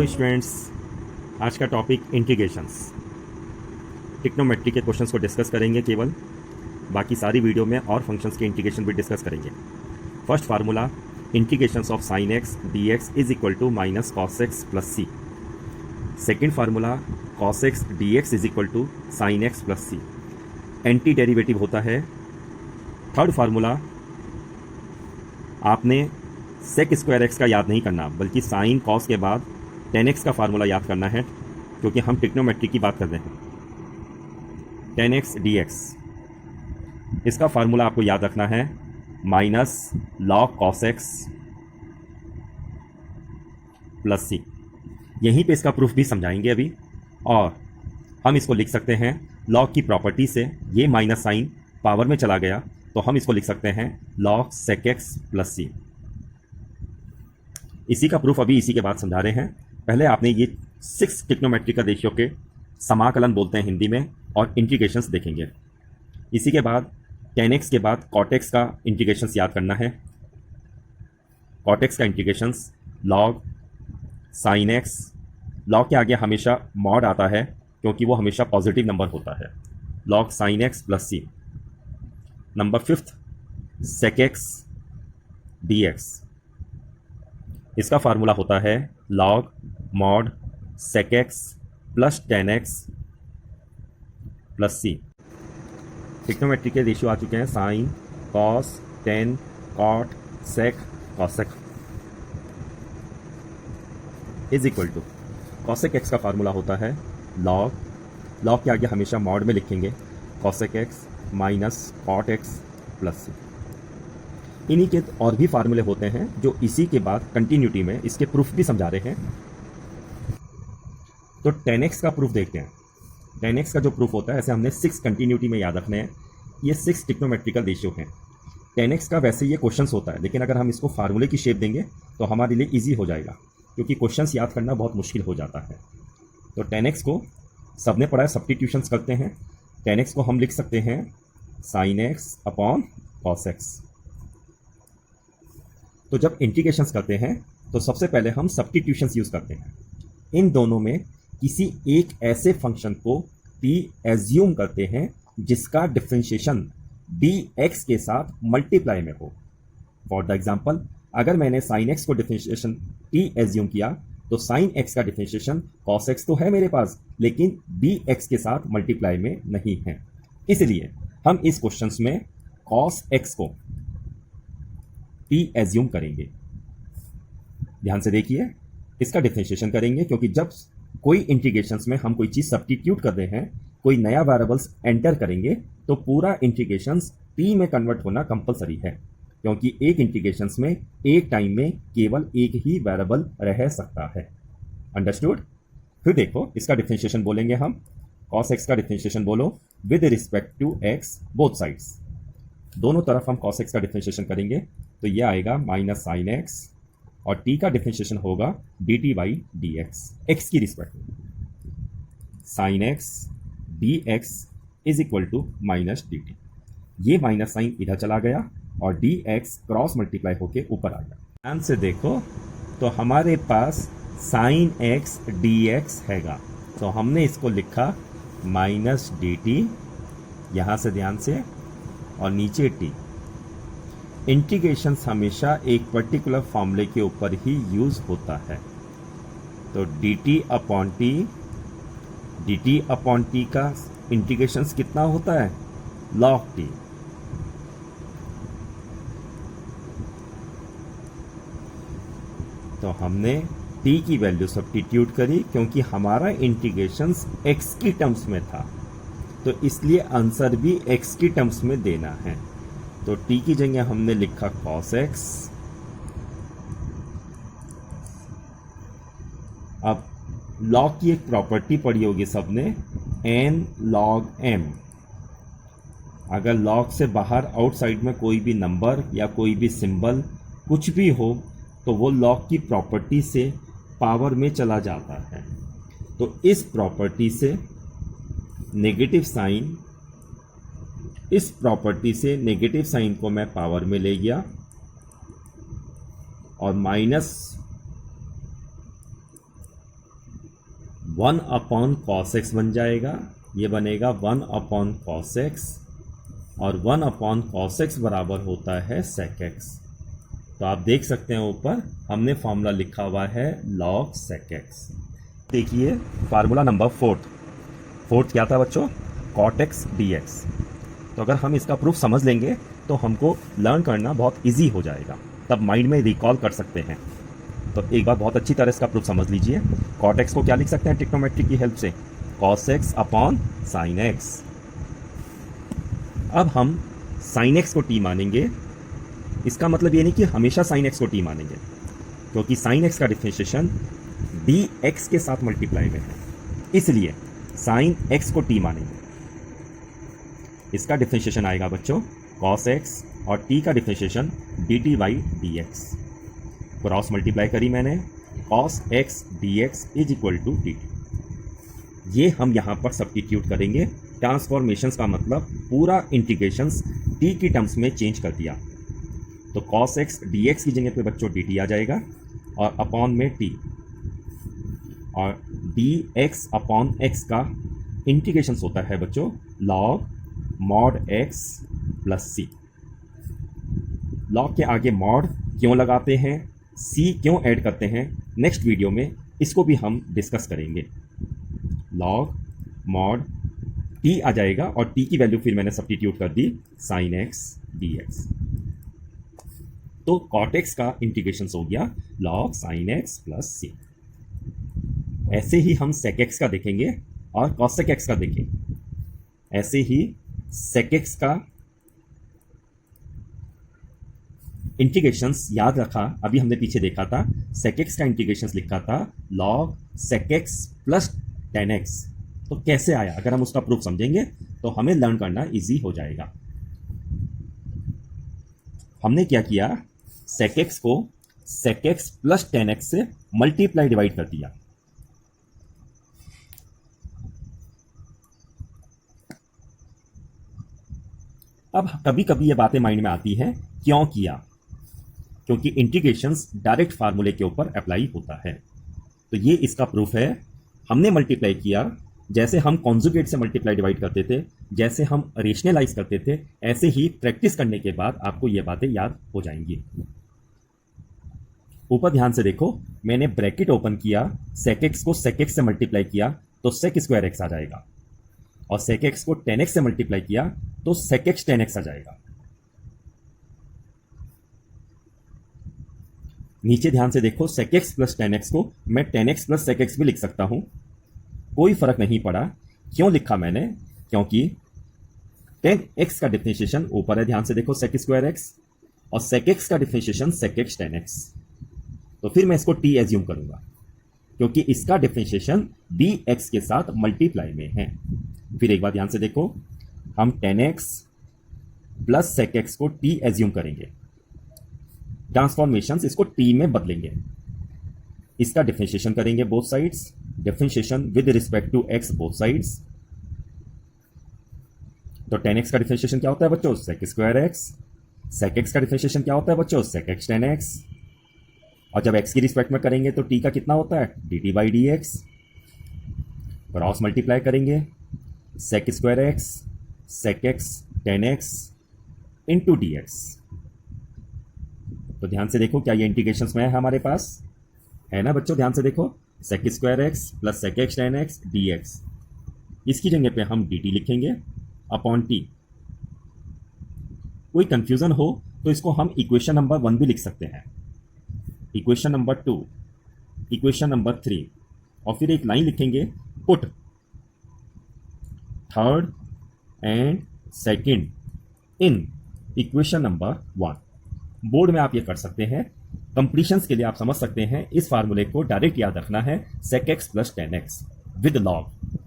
Hello students, आज का topic integrations. Trigonometry के क्वेश्चंस को डिस्कस करेंगे केवल, बाकी सारी वीडियो में और फंक्शंस के इंटीग्रेशन भी डिस्कस करेंगे। First formula, integrations of sine x D x is equal to minus cos x plus c. Second formula, cos x D x is equal to sine x plus c. Anti derivative होता है। Third formula, आपने सेक square x का याद नहीं करना, बल्कि sine cos के बाद टेन एक्स का फार्मूला याद करना है, क्योंकि हम ट्रिग्नोमेट्री की बात कर रहे हैं। टेन एक्स डी एक्स, इसका फार्मूला आपको याद रखना है, minus log cos x plus C. यहीं पे इसका प्रूफ भी समझाएंगे अभी। और हम इसको लिख सकते हैं लॉग की प्रॉपर्टी से, ये माइनस साइन पावर में चला गया तो हम इसको लिख सकते हैं लॉग सेक एक्स प्लस सी। इसी का प्रूफ अभी इसी के बाद समझा रहे हैं। पहले आपने ये 6 ट्रिग्नोमेट्रिकल रेशियो के समाकलन बोलते हैं हिंदी में, और इंटीग्रेशंस देखेंगे। इसी के बाद टेन एक्स के बाद कॉट एक्स का इंटीग्रेशंस याद करना है। कॉट एक्स का integrations log sine x, log के आगे हमेशा मॉड आता है क्योंकि वो हमेशा पॉजिटिव नंबर होता है। Log sine x plus C. Number 5, sec X D x, इसका फार्मूला होता है log mod sec x plus tan x plus C. Trigonometry के रेशियो आ चुके हैं sine, cos, tan, cot, sec, cosec is equal to cosec X का formula होता है लॉग के आगे हमेशा मॉड में लिखेंगे cosec X minus cot X plus C. इन्हीं के और भी फार्मूले होते हैं जो इसी के बाद कंटिन्यूटी में इसके प्रूफ भी समझा रहे हैं। तो 10x का प्रूफ देखते हैं। 10x का जो प्रूफ होता है, ऐसे हमने 6 कंटिन्यूटी में याद रखने हैं। ये 6 ट्रिग्नोमेट्रिकल रेशियो हैं। 10x का वैसे ये क्वेश्चंस होता है, लेकिन अगर हम इसको फार्मूले की शेप देंगे तो हमारे लिए ईजी हो जाएगा, क्योंकि क्वेश्चंस याद करना बहुत मुश्किल हो जाता है। तो 10x को सबने पढ़ा है, सब्स्टिट्यूशंस करते हैं। 10x को हम लिख सकते हैं sine x upon cos x. तो जब इंटीग्रेशंस करते हैं तो सबसे पहले हम सब्स्टिट्यूशंस यूज करते हैं। इन दोनों में किसी एक ऐसे फंक्शन को p एज्यूम करते हैं जिसका डिफरेंशिएशन dx के साथ मल्टीप्लाई में हो। फॉर द एग्जांपल, अगर मैंने साइन एक्स को डिफरेंशिएशन p एज्यूम किया तो साइन एक्स का डिफरेंशिएशन कॉस एक्स तो है मेरे पास, लेकिन dx के साथ मल्टीप्लाई में नहीं है। इसलिए हम इस क्वेश्चंस में कॉस एक्स को p एज्यूम करेंगे। ध्यान से देखिए, इसका डिफरेंशिएशन करेंगे, क्योंकि जब कोई इंटीग्रेशंस में हम कोई चीज सब्स्टिट्यूट कर रहे हैं, कोई नया वेरिएबल्स एंटर करेंगे, तो पूरा इंटीग्रेशंस p में कन्वर्ट होना कंपलसरी है, क्योंकि एक इंटीग्रेशंस में एक टाइम में केवल एक ही वेरिएबल रह सकता है। अंडरस्टूड? फिर देखो, इसका डिफरेंशिएशन बोलेंगे हम, कॉस एक्स का डिफरेंशिएशन बोलो with respect to x both sides. दोनों तरफ हम कॉस एक्स का डिफरेंशिएशन करेंगे तो ये आएगा माइनस साइन एक्स, और t का डिफरेंशिएशन होगा d T by D x, x की रिस्पेक्ट में। Sine x D x is equal to minus d t. ये माइनस साइन इधर चला गया और डी एक्स क्रॉस मल्टीप्लाई होके ऊपर आ गया। ध्यान से देखो, तो हमारे पास साइन एक्स डी एक्स हैगा, तो हमने इसको लिखा माइनस डी टी, यहां से ध्यान से, और नीचे t। इंटीग्रेशंस हमेशा एक पर्टिकुलर फॉर्मूले के ऊपर ही यूज होता है। तो dt अपॉन t का इंटीग्रेशंस कितना होता है, log t। तो हमने t की वैल्यू सब्स्टिट्यूट करी, क्योंकि हमारा इंटीग्रेशंस x की टर्म्स में था, तो इसलिए आंसर भी x की टर्म्स में देना है। तो t की जगह हमने लिखा cos x। अब log की एक प्रॉपर्टी पढ़ी होगी सबने, n log m। अगर log से बाहर आउटसाइड में कोई भी नंबर या कोई भी सिंबल कुछ भी हो, तो वो log की प्रॉपर्टी से पावर में चला जाता है। तो इस प्रॉपर्टी से नेगेटिव साइन, इस प्रॉपर्टी से नेगेटिव साइन को मैं पावर में ले गया, और माइनस 1 अपॉन कॉस एक्स बन जाएगा, ये बनेगा 1 अपॉन कॉस एक्स, और 1 अपॉन कॉस एक्स बराबर होता है सेक एक्स। तो आप देख सकते हैं ऊपर हमने फॉर्मूला लिखा हुआ है लॉग सेक एक्स। देखिए फार्मूला नंबर फोर्थ क्या था बच्चों, कॉट एक्स डी एक्स। तो अगर हम इसका प्रूफ समझ लेंगे तो हमको लर्न करना बहुत इजी हो जाएगा, तब माइंड में रिकॉल कर सकते हैं। तो एक बार बहुत अच्छी तरह इसका प्रूफ समझ लीजिए। कॉट एक्स को क्या लिख सकते हैं ट्रिग्नोमेट्री की हेल्प से, cos x upon sine x. अब हम साइन एक्स को टी मानेंगे, इसका मतलब ये नहीं कि हमेशा साइन एक्स को टी मानेंगे, क्योंकि साइन एक्स का डिफरेंशिएशन डी एक्स के साथ मल्टीप्लाई में है, इसलिए साइन एक्स को टी मानेंगे। इसका डिफरेंशिएशन आएगा बच्चों कॉस एक्स, और टी का differentiation d T by D x. Cross multiply करी मैंने, cos x D x is equal to d t. ये हम यहाँ पर सब्स्टिट्यूट करेंगे। ट्रांसफॉर्मेशंस का मतलब पूरा इंटीग्रेशंस टी की टर्म्स में चेंज कर दिया। तो कॉस एक्स डी एक्स की जगह पे बच्चों डी टी आ जाएगा, और अपॉन में टी, और डी एक्स अपॉन एक्स का इंटीग्रेशंस होता है बच्चों लॉग मॉड एक्स प्लस सी। लॉग के आगे मॉड क्यों लगाते हैं, सी क्यों ऐड करते हैं, नेक्स्ट वीडियो में इसको भी हम डिस्कस करेंगे। लॉग मॉड टी आ जाएगा, और टी की वैल्यू फिर मैंने सब्स्टिट्यूट कर the sign x D X. तो कॉट एक्स का इंटीग्रेशन हो गया लॉग साइन एक्स प्लस सी। ऐसे ही हम सेक एक्स का देखेंगे और कॉसेक एक्स का देखेंगे। ऐसे ही सेक एक्स का इंटीग्रेशंस याद रखा, अभी हमने पीछे देखा था सेक एक्स का इंटीग्रेशंस लिखा था log sec x plus tan x. तो कैसे आया, अगर हम उसका प्रूफ समझेंगे तो हमें लर्न करना इजी हो जाएगा। हमने क्या किया, सेक एक्स को sec x plus tan x से मल्टीप्लाई डिवाइड कर दिया। अब कभी कभी ये बातें माइंड में आती हैं, क्यों किया, क्योंकि इंटीग्रेशंस डायरेक्ट फार्मूले के ऊपर अप्लाई होता है। तो ये इसका प्रूफ है। हमने मल्टीप्लाई किया, जैसे हम कॉन्जुगेट से मल्टीप्लाई डिवाइड करते थे, जैसे हम रेशनलाइज करते थे, ऐसे ही प्रैक्टिस करने के बाद आपको ये बातें याद हो जाएंगी। ऊपर ध्यान से देखो, मैंने ब्रैकेट ओपन किया, सेक एक्स को सेक एक्स से मल्टीप्लाई किया तो सेक स्क्वायर एक्स आ जाएगा, और सेक एक्स को टेन एक्स से मल्टीप्लाई किया तो सेक एक्स टेन एक्स आ जाएगा। नीचे ध्यान से देखो, sec x plus tan x को मैं tan x plus sec x भी लिख सकता हूं, कोई फर्क नहीं पड़ा। क्यों लिखा मैंने, क्योंकि टेन एक्स का डिफरेंशिएशन ऊपर है, ध्यान से देखो सेक स्क्वायर एक्स, और सेक एक्स का differentiation sec x tan x. तो फिर मैं इसको टी एज्यूम करूंगा, क्योंकि इसका डिफरेंशिएशन डी एक्स के साथ मल्टीप्लाई में है। फिर एक बार ध्यान से देखो, हम tan x plus sec x को टी एज्यूम करेंगे, ट्रांसफॉर्मेशन इसको टी में बदलेंगे, इसका डिफरेंशिएशन करेंगे both sides, differentiation with respect to x both sides. तो टेन एक्स का डिफरेंशिएशन क्या होता है बच्चों, sec square x. Sec x का डिफरेंशिएशन क्या होता है बच्चों, सेक एक्स टेन एक्स। और जब एक्स की रिस्पेक्ट में करेंगे तो टी का कितना होता है, D T by D x. Cross multiply करेंगे, sec square x sec x tan X into D X. तो ध्यान से देखो, क्या ये इंटीग्रेशंस में है हमारे पास, है ना बच्चों। ध्यान से देखो, sec square x plus sec x tan x D x, इसकी जगह पे हम डी टी लिखेंगे अपॉन टी। कोई कंफ्यूजन हो तो इसको हम इक्वेशन नंबर 1 भी लिख सकते हैं, इक्वेशन नंबर 2, इक्वेशन नंबर 3, और फिर एक लाइन लिखेंगे put third and second in equation number 1। Board में आप ये कर सकते हैं, कंप्लीशंस के लिए आप समझ सकते हैं। इस फार्मूले को डायरेक्ट याद रखना है, sec x plus tan x with log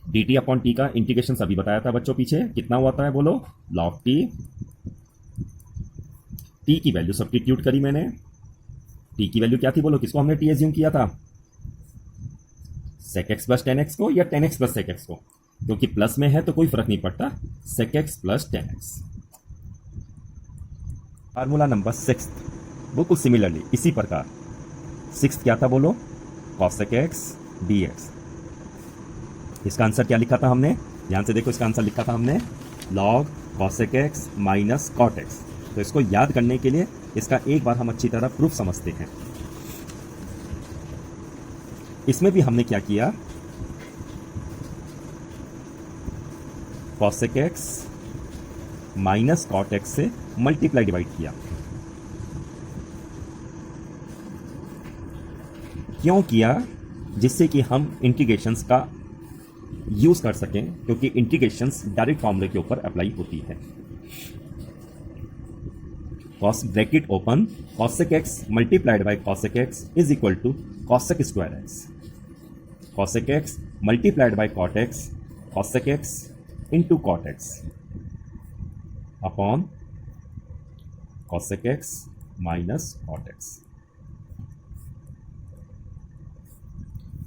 d t upon t का इंटीग्रेशन अभी बताया था बच्चों, पीछे कितना हुआ था बोलो, लॉग टी। टी की वैल्यू सब्स्टिट्यूट करी मैंने, टी की वैल्यू क्या थी बोलो, किसको हमने टी एज्यूम किया था, sec x plus tan x को या tan x plus sec x को, क्योंकि प्लस में है तो कोई फर्क नहीं पड़ता, sec x plus tan x. Formula number 6 बिल्कुल सिमिलरली इसी प्रकार, 6 क्या था बोलो, कॉसेक एक्स डी एक्स। इसका आंसर क्या लिखा था हमने, ध्यान से देखो, इसका आंसर लिखा था हमने log cosec x minus cot x। तो इसको याद करने के लिए इसका एक बार हम अच्छी तरह प्रूफ समझते हैं। इसमें भी हमने क्या किया, cosec x minus cot x से मल्टीप्लाई डिवाइड किया। क्यों किया, जिससे कि हम इंटीग्रेशंस का यूज कर सकें, क्योंकि इंटीग्रेशंस डायरेक्ट फॉर्मूले के ऊपर अप्लाई होती है। cos bracket open cosec x multiplied by cosec x is equal to cosec square x, cosec x multiplied by cot x cosec x into cot x upon cosec x minus cot x।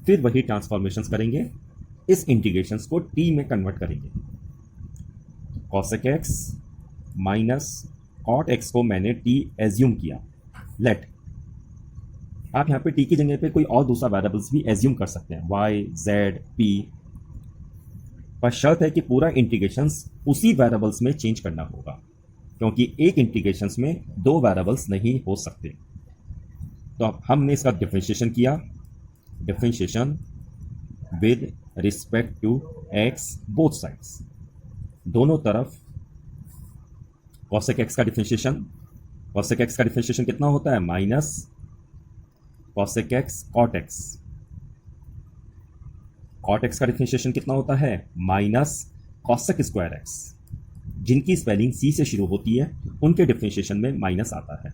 फिर वही transformations करेंगे, इस integrations को t में convert करेंगे। cosec x minus cot x को मैंने t assume किया। लेट, आप यहाँ पे t की जगह पे कोई और दूसरा वेरिएबल्स भी एज्यूम कर सकते हैं, y, z, p, पर शर्त है कि पूरा इंटीग्रेशंस उसी वेरिएबल्स में चेंज करना होगा, क्योंकि एक इंटीग्रेशंस में दो वेरिएबल्स नहीं हो सकते। तो अब हमने इसका डिफरेंशिएशन किया, differentiation with respect to x both sides, दोनों तरफ cosec x का डिफरेंशिएशन, cosec x का डिफरेंशिएशन कितना होता है, minus cosec x cot x, cot x का डिफरेंशिएशन कितना होता है, माइनस cosec स्क्वायर x। जिनकी स्पेलिंग c से शुरू होती है उनके डिफरेंशिएशन में माइनस आता है,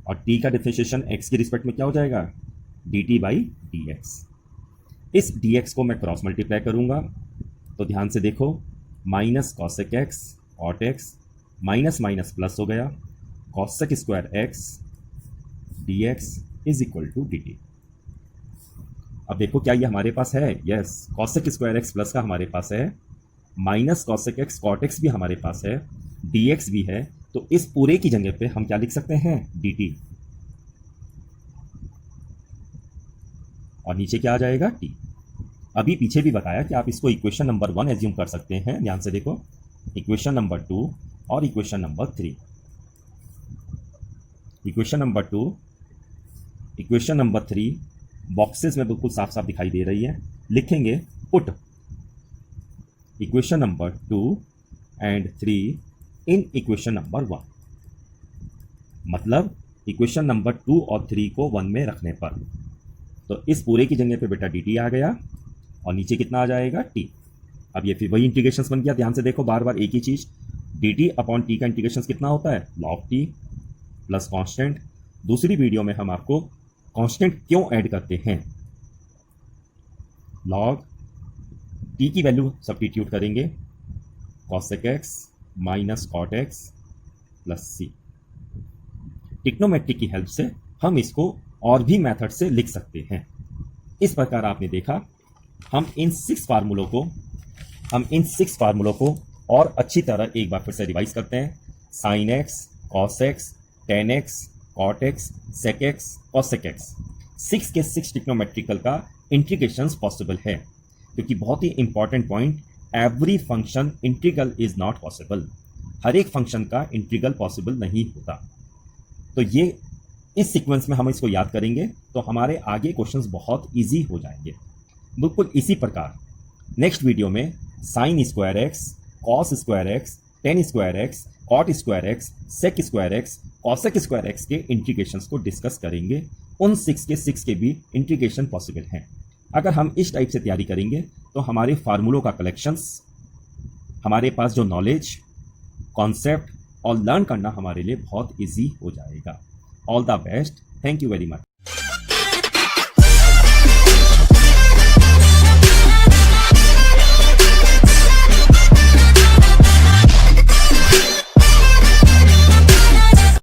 और t का डिफरेंशिएशन x के रिस्पेक्ट में क्या हो जाएगा, dt बाई dx। इस dx को मैं क्रॉस मल्टीप्लाई करूंगा, तो ध्यान से देखो, minus cosec x cot x minus minus plus हो गया, cosec square x dx is equal to dt। अब देखो क्या ये हमारे पास है, yes, cosec square x plus का हमारे पास है, minus cosec x cot x भी हमारे पास है, dx भी है। तो इस पूरे की जगह पे हम क्या लिख सकते हैं, dt, और नीचे क्या आ जाएगा, t। अभी पीछे भी बताया कि आप इसको इक्वेशन नंबर 1 एज्यूम कर सकते हैं। ध्यान से देखो, इक्वेशन नंबर 2 और equation number 3। Equation number 2, equation number 3 boxes में बिल्कुल साफ साफ दिखाई दे रही है। लिखेंगे put equation number 2 and 3 in equation number 1, मतलब इक्वेशन नंबर 2 और 3 को 1 में रखने पर, तो इस पूरे की जगह पे बेटा dt आ गया, और नीचे कितना आ जाएगा, t। अब ये फिर वही इंटीग्रेशंस बन गया। ध्यान से देखो, बार बार एक ही चीज, dt अपॉन t का इंटीग्रेशंस कितना होता है, log t प्लस कांस्टेंट। दूसरी वीडियो में हम आपको कांस्टेंट क्यों ऐड करते हैं, log t की वैल्यू सब्स्टिट्यूट करेंगे, cosec x minus cot x plus c। Trigonometry की हेल्प से हम इसको और भी मेथड से लिख सकते हैं। इस प्रकार आपने देखा, हम इन 6 फार्मूलों को और अच्छी तरह एक बार फिर से रिवाइज करते हैं। sin x, cos x, tan x, cot x, sec x, cosec x, 6 के 6 ट्रिग्नोमेट्रिकल का इंटीग्रेशंस पॉसिबल है, क्योंकि बहुत ही important point, every function integral is not possible. हर एक फंक्शन का इंटीग्रल पॉसिबल नहीं होता। तो ये इस सीक्वेंस में हम इसको याद करेंगे तो हमारे आगे क्वेश्चंस बहुत इजी हो जाएंगे। बिल्कुल इसी प्रकार नेक्स्ट वीडियो में sine square x, cos square x, tan square x, cot square x, sec square x, cosec square x के इंटीग्रेशंस को डिस्कस करेंगे। उन 6 के भी इंटीग्रेशन पॉसिबल हैं। अगर हम इस टाइप से तैयारी करेंगे तो हमारे फार्मूलों का कलेक्शंस, हमारे पास जो नॉलेज, कॉन्सेप्ट और लर्न करना हमारे लिए बहुत इजी हो जाएगा। All the best, thank you very much.